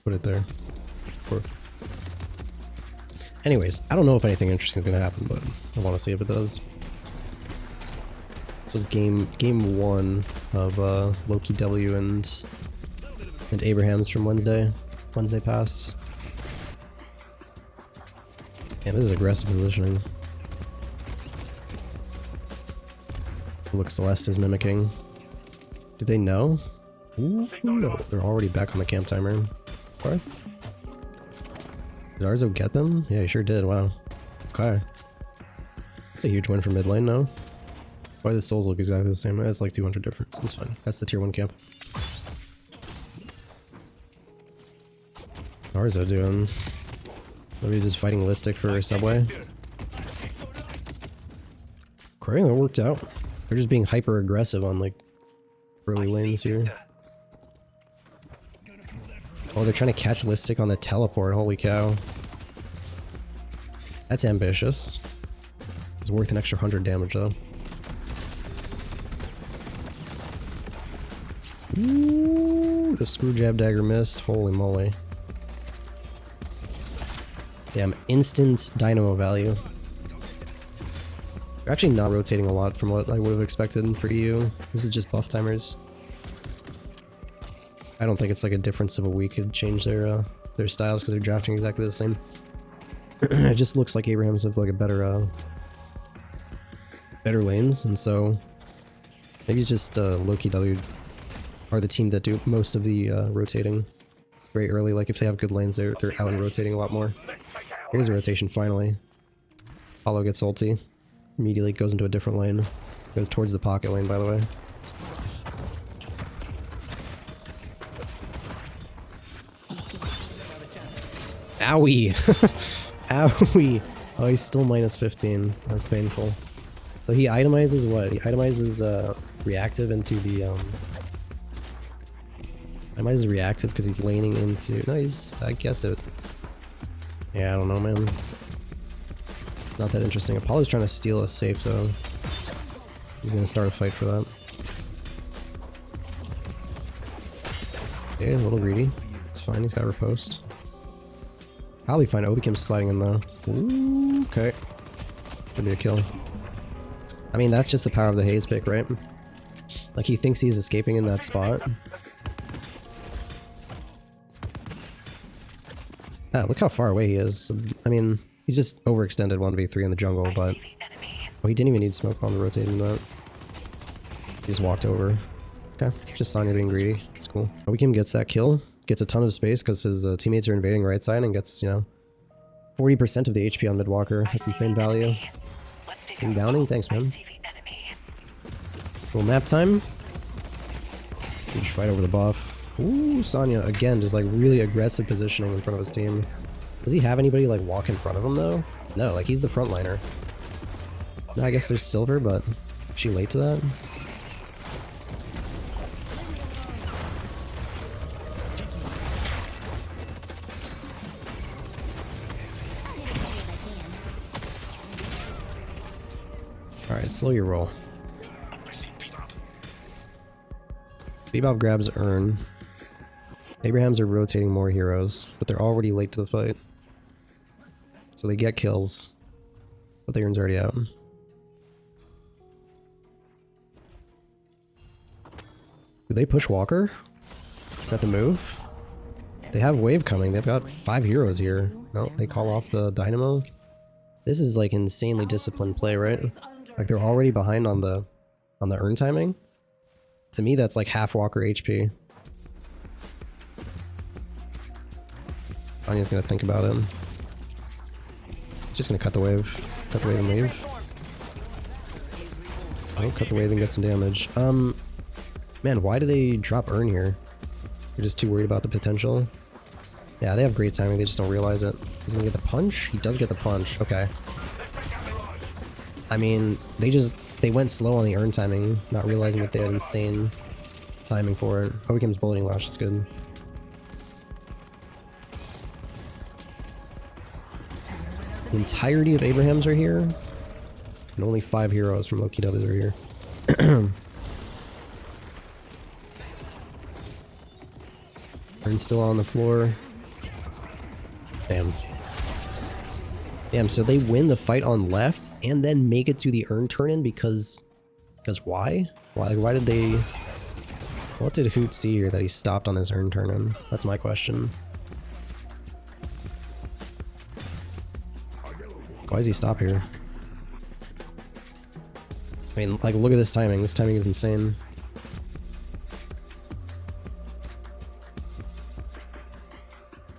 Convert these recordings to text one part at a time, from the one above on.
put it there. Anyways, I don't know if anything interesting is gonna happen, but I want to see if it does. This was game 1 of Lowkey W and Abrahams from Wednesday past. Yeah, this is aggressive positioning. Look, Celeste is mimicking. Do they know? Ooh, no, they're already back on the camp timer. Sorry. Did Arzo get them? Yeah, he sure did. Wow. Okay. That's a huge win for mid lane, no? Why the souls look exactly the same? That's like 200 difference. It's fine. That's the tier 1 camp. Arzo doing? Maybe just fighting Listic for a subway? Okay, that worked out. They're just being hyper aggressive on like early lanes here. Oh, they're trying to catch Listic on the teleport. Holy cow. That's ambitious. It's worth an extra 100 damage though. Ooh, the screw jab dagger missed. Holy moly. Damn, instant dynamo value. They're actually not rotating a lot from what I would have expected for EU. This is just buff timers. I don't think it's like a difference of a week could change their styles because they're drafting exactly the same. It just looks like Abrahams have like a better lanes, and so maybe just Lowkey W are the team that do most of the rotating very early. Like if they have good lanes, they're out and rotating a lot more. Here's a rotation finally. Apollo gets ulti, immediately goes into a different lane, goes towards the pocket lane by the way. Owie! Owie! Oh, he's still minus 15. That's painful. So he itemizes what? He itemizes reactive into the itemizes reactive because he's laning into. No, he's. I guess it. Yeah, I don't know, man. It's not that interesting. Apollo's trying to steal a safe though. He's gonna start a fight for that. Okay, a little greedy. It's fine. He's got riposte. Probably find Obikim's sliding in though. Ooh, okay. Should be a kill. I mean, that's just the power of the haze pick, right? Like, he thinks he's escaping in that spot. Ah, look how far away he is. I mean, he's just overextended 1v3 in the jungle, but... Oh, he didn't even need smoke bomb to rotate into that. He just walked over. Okay, just Sonya being greedy. It's cool. Obikim gets that kill. Gets a ton of space because his teammates are invading right side and gets, you know, 40% of the HP on Midwalker. That's insane value. King Downing, thanks man. Little map time. Huge fight over the buff. Ooh, Sonya again, just like really aggressive positioning in front of his team. Does he have anybody like walk in front of him though? No, like he's the frontliner. No, I guess there's Silver, but is she late to that? Alright, slow your roll. Bebop grabs Urn. Abrahams are rotating more heroes, but they're already late to the fight. So they get kills, but the Urn's already out. Do they push Walker? Is that the move? They have wave coming. They've got 5 heroes here. No, they call off the Dynamo. This is like insanely disciplined play, right? Like they're already behind on the Urn timing. To me, that's like half Walker HP. Anya's gonna think about him. Just gonna cut the wave. Cut the wave and leave. Oh, cut the wave and get some damage. Man, why do they drop Urn here? They're just too worried about the potential. Yeah, they have great timing, they just don't realize it. He's gonna get the punch? He does get the punch, okay. I mean, they went slow on the Urn timing, not realizing that they had insane timing for it. Oh, Obikim's Bulleting Lash, that's good. The entirety of Abrahams are here, and only 5 heroes from Lowkey W are here. Urn's still on the floor. Damn. Damn, so they win the fight on left and then make it to the urn turn-in because why? Why did they... What did Hoot see here that he stopped on his urn turn-in? That's my question. Why does he stop here? I mean, like, look at this timing. This timing is insane.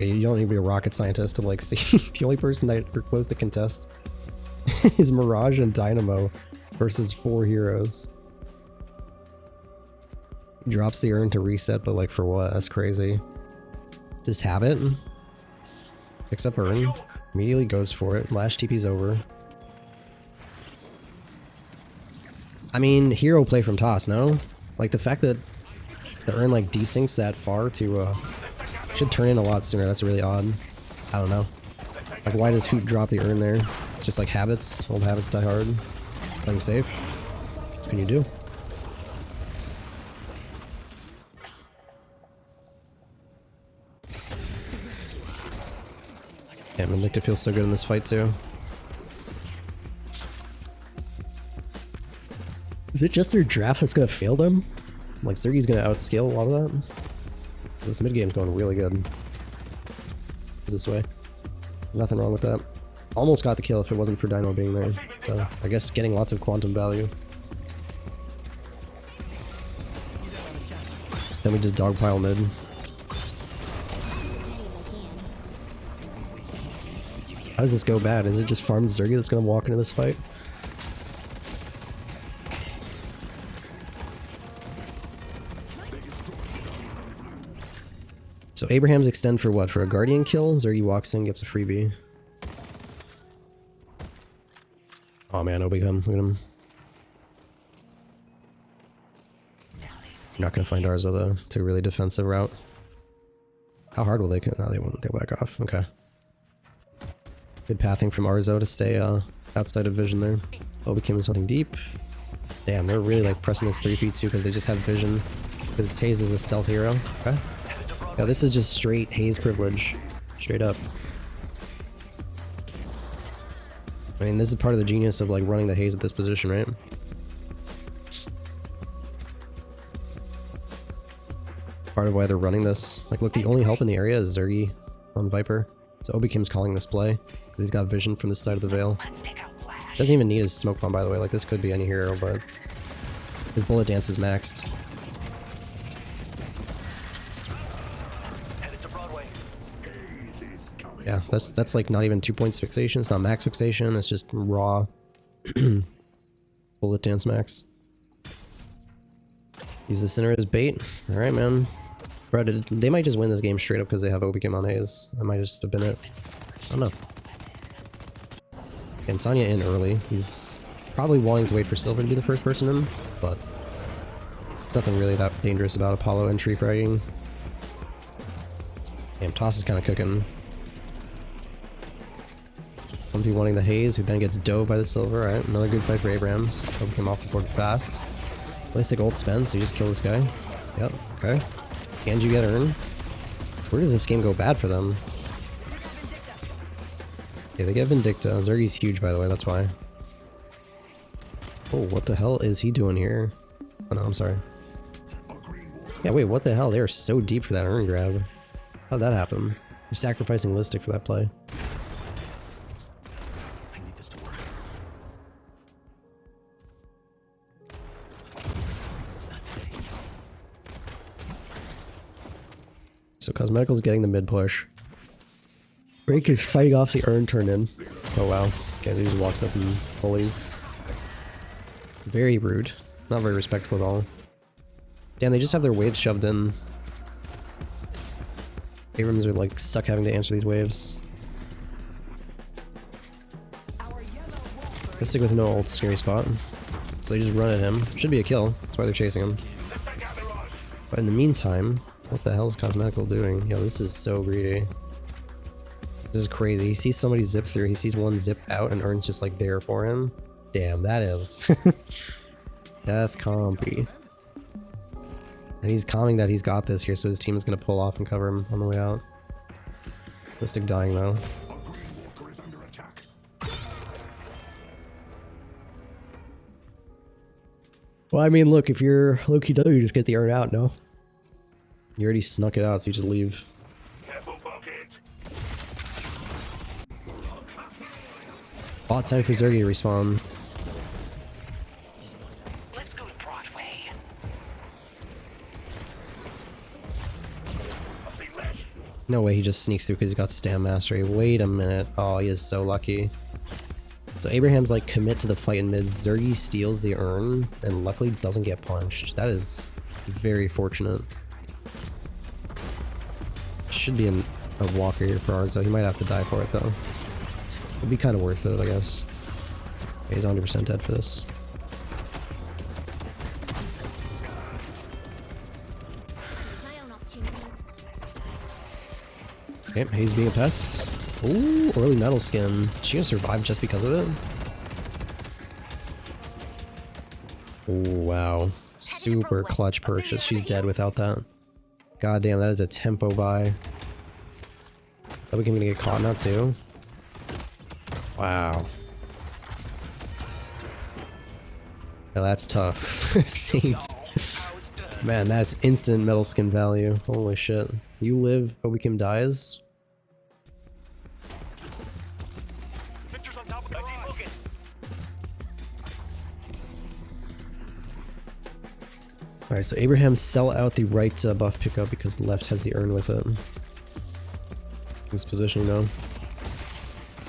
You don't need to be a rocket scientist to, like, see the only person that are close to contest is Mirage and Dynamo versus 4 heroes. He drops the urn to reset, but, like, for what? That's crazy. Just have it. Picks up urn. Immediately goes for it. Lash TP's over. I mean, hero play from Toss, no? Like, the fact that the urn, like, desyncs that far to, should turn in a lot sooner. That's really odd. I don't know. Like, why does Hoot drop the urn there? It's just like habits. Old habits die hard. Playing safe. What can you do? Yeah, Vindicta feels so good in this fight too. Is it just their draft that's gonna fail them? Like, Zergy's gonna outscale a lot of that? This mid game's going really good. This way. There's nothing wrong with that. Almost got the kill if it wasn't for Dynamo being there. So, I guess getting lots of quantum value. Then we just dogpile mid. How does this go bad? Is it just farmed Zergy that's gonna walk into this fight? So Abraham's extend for what? For a Guardian kill? Zergy walks in, gets a freebie. Oh man, Obicom, look at him. You're not gonna find Arzo though. Took a really defensive route. How hard will they? No, they won't. They'll back off. Okay. Good pathing from Arzo to stay outside of vision there. Obicom is holding deep. Damn, they're really like pressing this 3 feet too because they just have vision. Because Haze is a stealth hero. Okay. Yeah, this is just straight Haze privilege. Straight up. I mean, this is part of the genius of like running the Haze at this position, right? Part of why they're running this. Like, look, the only help in the area is Zergy on Viper. So Obikim's calling this play because he's got vision from this side of the Veil. Doesn't even need his smoke bomb, by the way. Like, this could be any hero, but his bullet dance is maxed. Yeah, that's like not even 2 points fixation. It's not max fixation. It's just raw bullet dance max. Use the center as bait. All right, man. Bro, they might just win this game straight up because they have Obicom on Haze. That might just have been it. I don't know. And Sonya in early. He's probably wanting to wait for Silver to be the first person in, but nothing really that dangerous about Apollo entry fragging. Damn, Toss is kind of cooking. 1v wanting the Haze, who then gets dove by the Silver. Alright, another good fight for Abrams. Obicom off the board fast. Ballistic ult spend, so you just kill this guy. Yep, okay. And you get Urn. Where does this game go bad for them? Okay, they get Vindicta. Zergy's huge, by the way, that's why. Oh, what the hell is he doing here? Oh no, I'm sorry. Yeah, wait, what the hell? They are so deep for that Urn grab. How'd that happen? You're sacrificing Listic for that play. So Cosmetical's getting the mid push. Break is fighting off the Urn turn in. Oh wow. Okay, so he just walks up and bullies. Very rude. Not very respectful at all. Damn, they just have their waves shoved in. Abrams are like stuck having to answer these waves. Let's stick with no ult, scary spot. So they just run at him. Should be a kill. That's why they're chasing him. But in the meantime, what the hell is Cosmetical doing? Yo, this is so greedy. This is crazy. He sees somebody zip through, he sees one zip out, and Urn's just like there for him. Damn, that is. That's compy. And he's calming that he's got this here, so his team is gonna pull off and cover him on the way out. Mystic dying though. Well, I mean, look, if you're Lowkey W, you just get the urn out, no? You already snuck it out, so you just leave. Bot time for Zergy to respawn. Let's go to Broadway. No way he just sneaks through because he's got Stam Mastery. Wait a minute. Oh, he is so lucky. So Abraham's like commit to the fight in mid. Zergy steals the urn and luckily doesn't get punched. That is very fortunate. Should be a walker here for ours though. He might have to die for it though. It'd be kind of worth it, I guess. Okay, he's 100% dead for this. Okay, Hayes being a pest. Ooh, early metal skin. Is she gonna survive just because of it? Oh, wow. Super clutch purchase. She's dead without that. God damn, that is a tempo buy. Are we gonna get caught now too? Wow. Now that's tough. Saint. Man, that's instant metal skin value. Holy shit. You live, Obikim dies? Alright, so Abraham sell out the right buff pickup because left has the urn with it. Who's positioning though?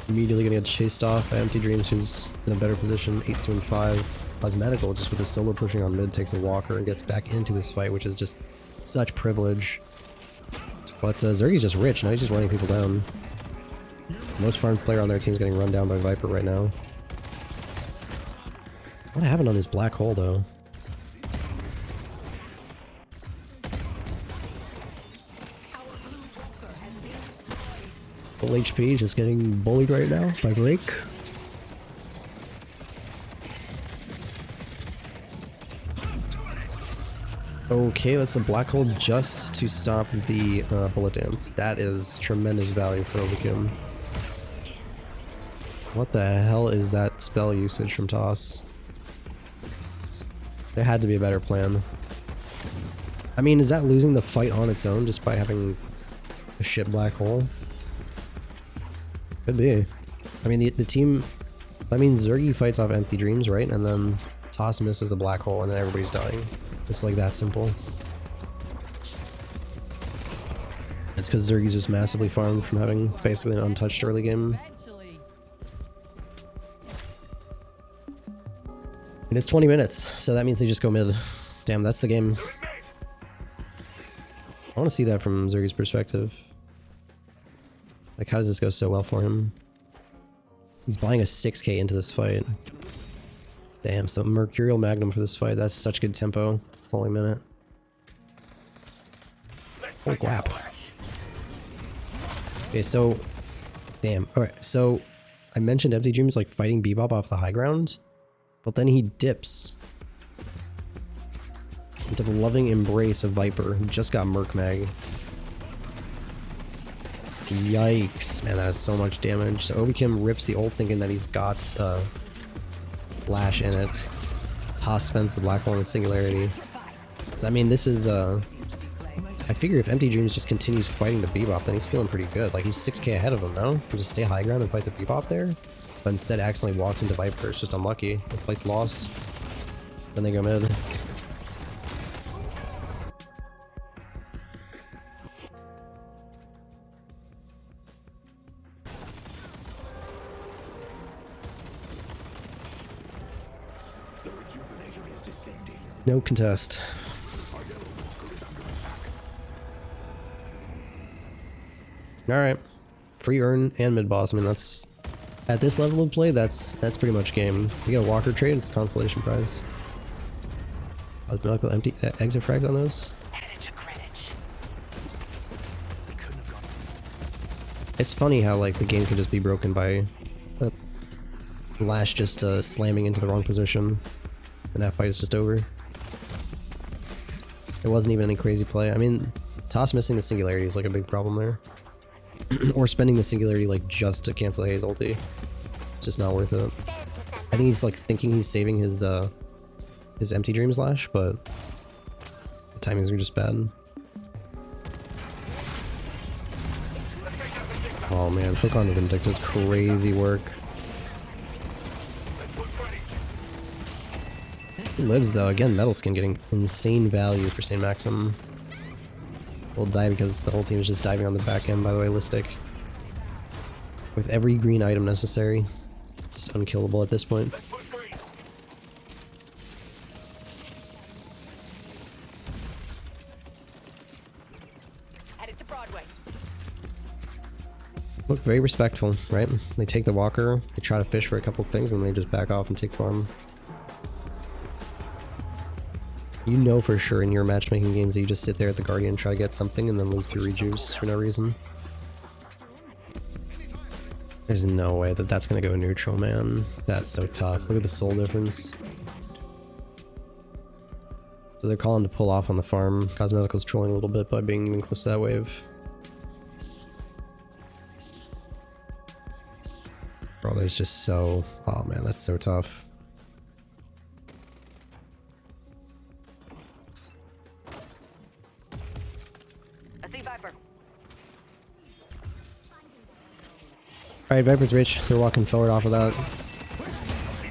Immediately gonna get chased off by Empty Dreams, who's in a better position, 8-2 and 5. Cosmetical, just with his solo pushing on mid, takes a walker and gets back into this fight, which is just such privilege. But Zergy's just rich, now he's just running people down. The most farmed player on their team is getting run down by Viper right now. What happened on this black hole though? Full HP, just getting bullied right now by Drake. Okay, that's a black hole just to stop the bullet dance. That is tremendous value for Obikim. What the hell is that spell usage from Toss? There had to be a better plan. I mean, is that losing the fight on its own just by having a shit black hole? Could be. I mean, the team... I mean, Zergy fights off Empty Dreams, right? And then Toss misses a black hole and then everybody's dying. It's like that simple. It's because Zergy's just massively farmed from having basically an untouched early game. And it's 20 minutes, so that means they just go mid. Damn, that's the game. I want to see that from Zergy's perspective. Like, how does this go so well for him? He's buying a 6k into this fight. Damn, so Mercurial Magnum for this fight. That's such good tempo. Holy minute. Holy guap. Okay, so... Damn. Alright, so... I mentioned Empty Dreams like fighting Bebop off the high ground. But then he dips into the loving embrace of Viper, who just got Merc Mag. Yikes. Man, that is so much damage. So Obikim rips the ult thinking that he's got Lash in it. Toss spends the black hole in the Singularity. So, I mean, this is, I figure if Empty Dreams just continues fighting the Bebop, then he's feeling pretty good. Like, he's 6k ahead of him, no? He'll just stay high ground and fight the Bebop there? But instead accidentally walks into Viper. It's just unlucky. The fight's lost. Then they go mid. No contest. Alright. Free urn and mid boss. I mean, that's... At this level of play, that's pretty much game. You get a walker trade, it's a consolation prize. Medical empty exit frags on those. It's funny how like the game can just be broken by Lash just slamming into the wrong position, and that fight is just over. It wasn't even any crazy play. I mean, Toss missing the Singularity is like a big problem there. or spending the singularity like just to cancel Haze ulti. It's just not worth it. I think he's like thinking he's saving his empty dream slash, but the timings are just bad. Oh man, hook on the Vindicta's crazy work. He lives though. Again, Metal Skin getting insane value for St. Maxim. Will die because the whole team is just diving on the back end, by the way, Listic. With every green item necessary. It's unkillable at this point. Headed to Broadway. Look very respectful, right? They take the walker, they try to fish for a couple things, and they just back off and take farm. You know for sure in your matchmaking games that you just sit there at the Guardian, try to get something, and then lose to rejuice for no reason. There's no way that that's gonna go neutral, man. That's so tough. Look at the soul difference. So they're calling to pull off on the farm. Cosmetical's trolling a little bit by being even close to that wave. Bro, there's just so... Oh man, that's so tough. I see Viper. Alright, Viper's rich. They're walking forward off of that.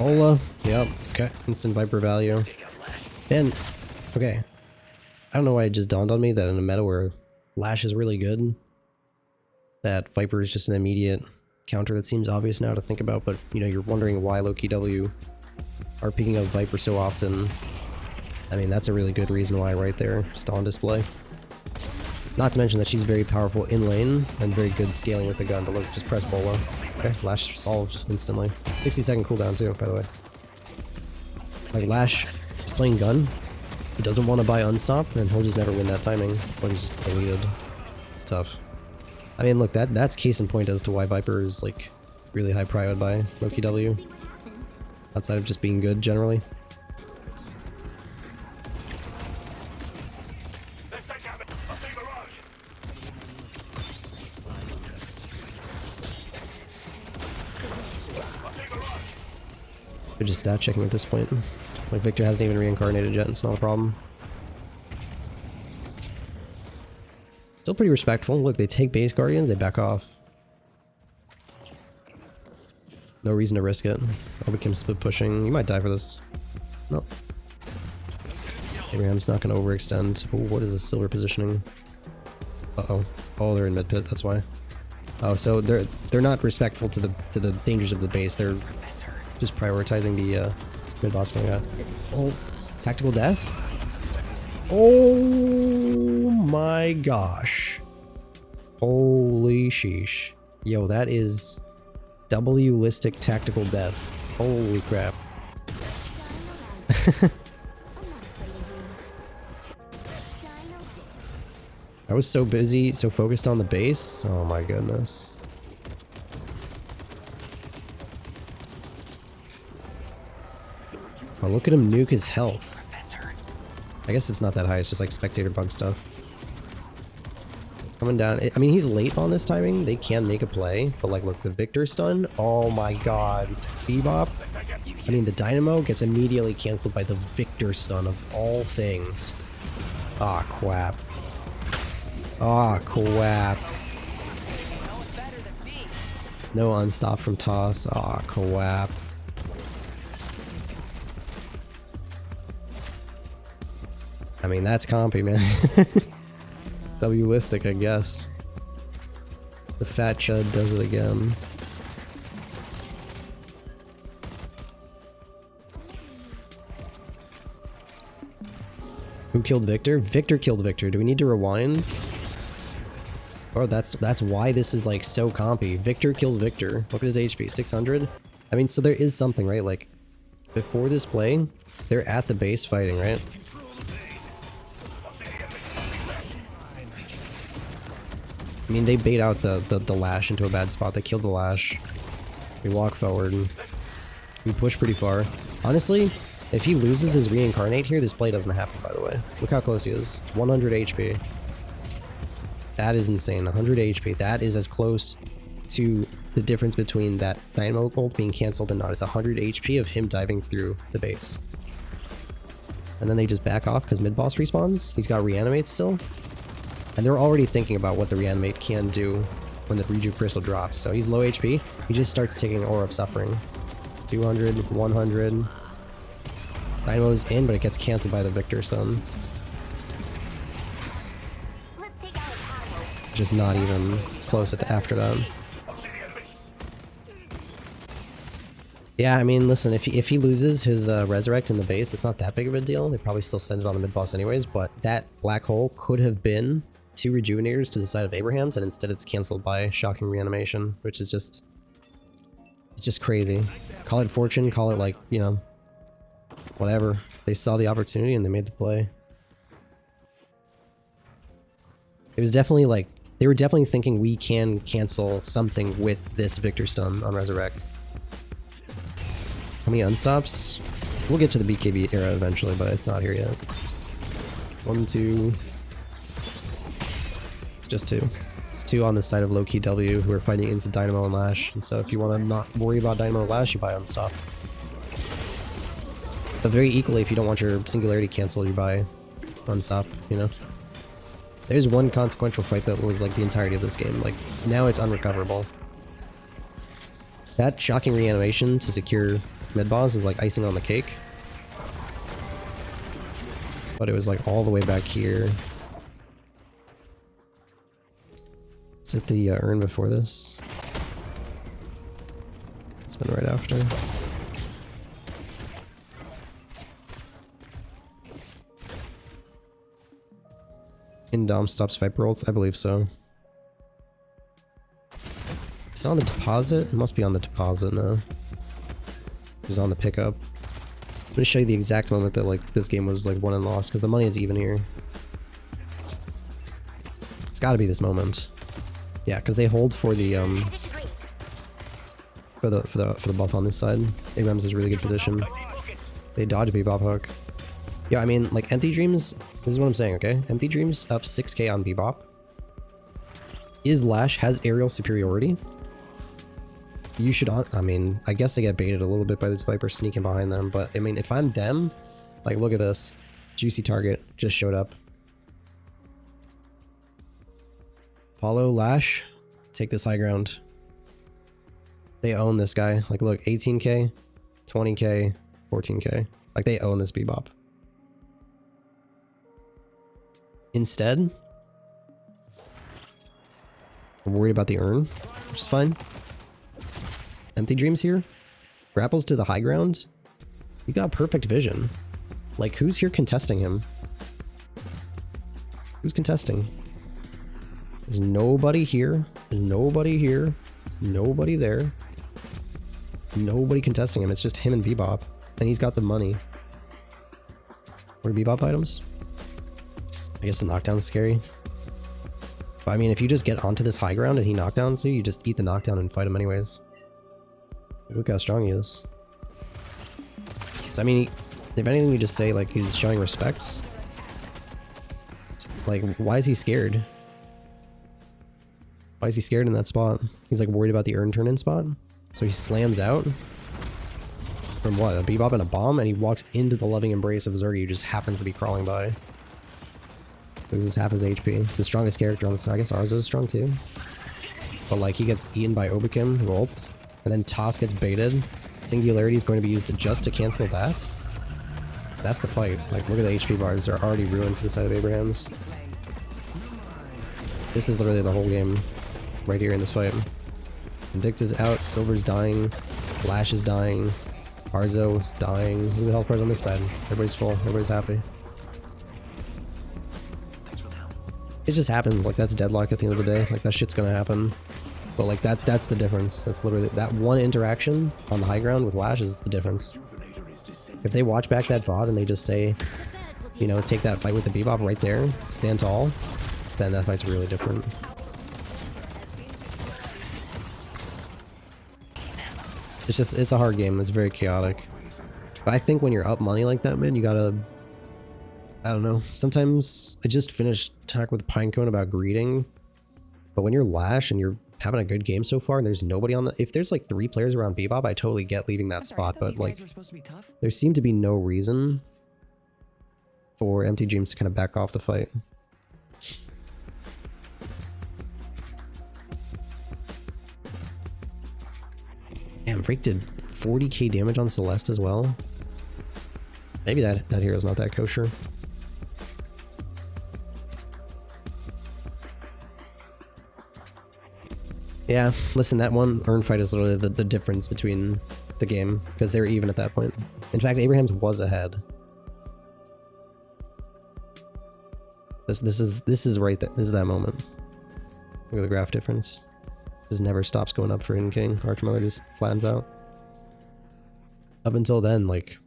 Ola. Yep. Okay. Instant Viper value. And, okay. I don't know why it just dawned on me that in a meta where Lash is really good, that Viper is just an immediate counter that seems obvious now to think about, but, you know, you're wondering why Lowkey W are picking up Viper so often. I mean, that's a really good reason why right there. Just on display. Not to mention that she's very powerful in lane and very good scaling with the gun, but look, just press Bola. Okay, Lash solved instantly. 60-second cooldown too, by the way. Like, Lash is playing gun. He doesn't want to buy Unstop, and he'll just never win that timing. Or he's just deleted. It's tough. I mean, look, that's case in point as to why Viper is, like, really high prioed by Lowkey W. Outside of just being good, generally. They're just stat checking at this point. Like, Victor hasn't even reincarnated yet, and it's not a problem. Still pretty respectful. Look, they take base Guardians, they back off. No reason to risk it. Abraham split pushing. You might die for this. No. Abraham's not going to overextend. Oh, what is this silver positioning? Uh-oh. Oh, they're in mid pit, that's why. Oh, so they're not respectful to the dangers of the base. They're just prioritizing the mid boss going out. Oh, tactical death? Oh my gosh. Holy sheesh. Yo, that is W-listic tactical death. Holy crap. I was so busy, so focused on the base. Oh my goodness. Oh, look at him nuke his health. I guess it's not that high, it's just like spectator bug stuff. It's coming down. I mean, he's late on this timing. They can make a play, but like, look, the Victor stun. Oh my god. Bebop. I mean, the Dynamo gets immediately canceled by the Victor stun of all things. Ah, crap. Ah, crap. No unstop from toss. Ah, crap. I mean, that's compy, man. W-listic, I guess. The fat chud does it again. Who killed Victor? Victor killed Victor. Do we need to rewind? Oh, that's why this is like so compy. Victor kills Victor. Look at his HP, 600. I mean, so there is something, right? Like, before this play, they're at the base fighting, right? I mean, they bait out the Lash into a bad spot. They killed the Lash. We walk forward. And we push pretty far. Honestly, if he loses his reincarnate here, this play doesn't happen, by the way. Look how close he is. 100 HP. That is insane. 100 HP. That is as close to the difference between that Dynamo ult being cancelled and not. It's 100 HP of him diving through the base. And then they just back off because mid-boss respawns. He's got reanimate still. And they're already thinking about what the reanimate can do when the rejuve crystal drops. So he's low HP. He just starts taking Aura of Suffering. 200, 100. Dynamo's in, but it gets cancelled by the Victor Stone. Just not even close after that. Yeah, I mean, listen, if he loses his Resurrect in the base, it's not that big of a deal. They probably still send it on the mid-boss anyways, but that black hole could have been 2 Rejuvenators to the side of Abraham's, and instead it's cancelled by Shocking Reanimation, which is just... it's just crazy. Call it fortune, call it like, you know, whatever. They saw the opportunity and they made the play. It was definitely like, they were definitely thinking we can cancel something with this Victor Stun on Resurrect. How many unstops? We'll get to the BKB era eventually, but it's not here yet. 1, 2. It's just 2. It's 2 on the side of Lowkey W who are fighting into Dynamo and Lash. And so if you want to not worry about Dynamo and Lash, you buy unstop. But very equally, if you don't want your singularity canceled, you buy unstop, you know? There's one consequential fight that was like the entirety of this game. Like, now it's unrecoverable. That Shocking Reanimation to secure mid-boss is like icing on the cake. But it was like all the way back here. Is it the urn before this? It's been right after. In Dom stops Viper ults? I believe so. Is it on the deposit? It must be on the deposit now. It was on the pickup. I'm gonna show you the exact moment that like this game was like won and lost, because the money is even here. It's gotta be this moment. Yeah, because they hold for the for the buff on this side. Abrams is a really good position. They dodge Bebop hook. Yeah, I mean, like, Empty Dreams, this is what I'm saying, okay? Empty Dreams up 6k on Bebop. Is Lash has aerial superiority? You should, I mean, I guess they get baited a little bit by this Viper sneaking behind them, but, I mean, if I'm them, like, look at this. Juicy target just showed up. Follow Lash, take this high ground. They own this guy. Like, look, 18k, 20k, 14k. Like, they own this Bebop. Instead, I'm worried about the urn, which is fine. Empty Dreams here. Grapples to the high ground. You got perfect vision. Like, who's here contesting him? Who's contesting? There's nobody here. There's nobody here. Nobody there. Nobody contesting him. It's just him and Bebop. And he's got the money. What are Bebop items? I guess the knockdown's scary. But I mean, if you just get onto this high ground and he knockdowns you, you just eat the knockdown and fight him anyways. Look how strong he is. So I mean, if anything, you just say like he's showing respect. Like, why is he scared? Why is he scared in that spot? He's like worried about the urn turn-in spot. So he slams out. From what? A Bebop and a bomb? And he walks into the loving embrace of Zergy, who just happens to be crawling by. Loses half his HP. It's the strongest character on the side. I guess Arzo is strong too. But like, he gets eaten by Obikim, who ults. And then Toss gets baited. Singularity is going to be used just to cancel that. That's the fight. Like, look at the HP bars. They're already ruined for the side of Abraham's. This is literally the whole game. Right here in this fight. Invicta's out. Silver's dying. Lash is dying. Arzo is dying. Look at the health bars on this side. Everybody's full. Everybody's happy. It just happens. Like, that's Deadlock at the end of the day. Like, that shit's gonna happen. But like, that's the difference. That's literally that one interaction on the high ground with Lash is the difference. If they watch back that VOD and they just say, you know, take that fight with the Bebop right there, stand tall, then that fight's really different. It's just, it's a hard game. It's very chaotic. But I think when you're up money like that, man, you gotta, I don't know. Sometimes I just finished talk with Pinecone about greeting. But when you're Lash and you're having a good game so far and there's nobody on the... If there's like 3 players around Bebop, I totally get leaving that spot. But like, there seemed to be no reason for Empty Dreams to kind of back off the fight. Damn, Freak did 40k damage on Celeste as well. Maybe that hero's not that kosher. Yeah, listen, that one urn fight is literally the difference between the game, because they were even at that point. In fact, Abraham's was ahead. This is right there. This is that moment. Look at the graph difference. Just never stops going up for Hidden King. Archmother just flattens out. Up until then, like,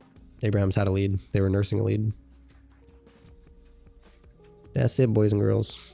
Abraham's had a lead. They were nursing a lead. That's it, boys and girls.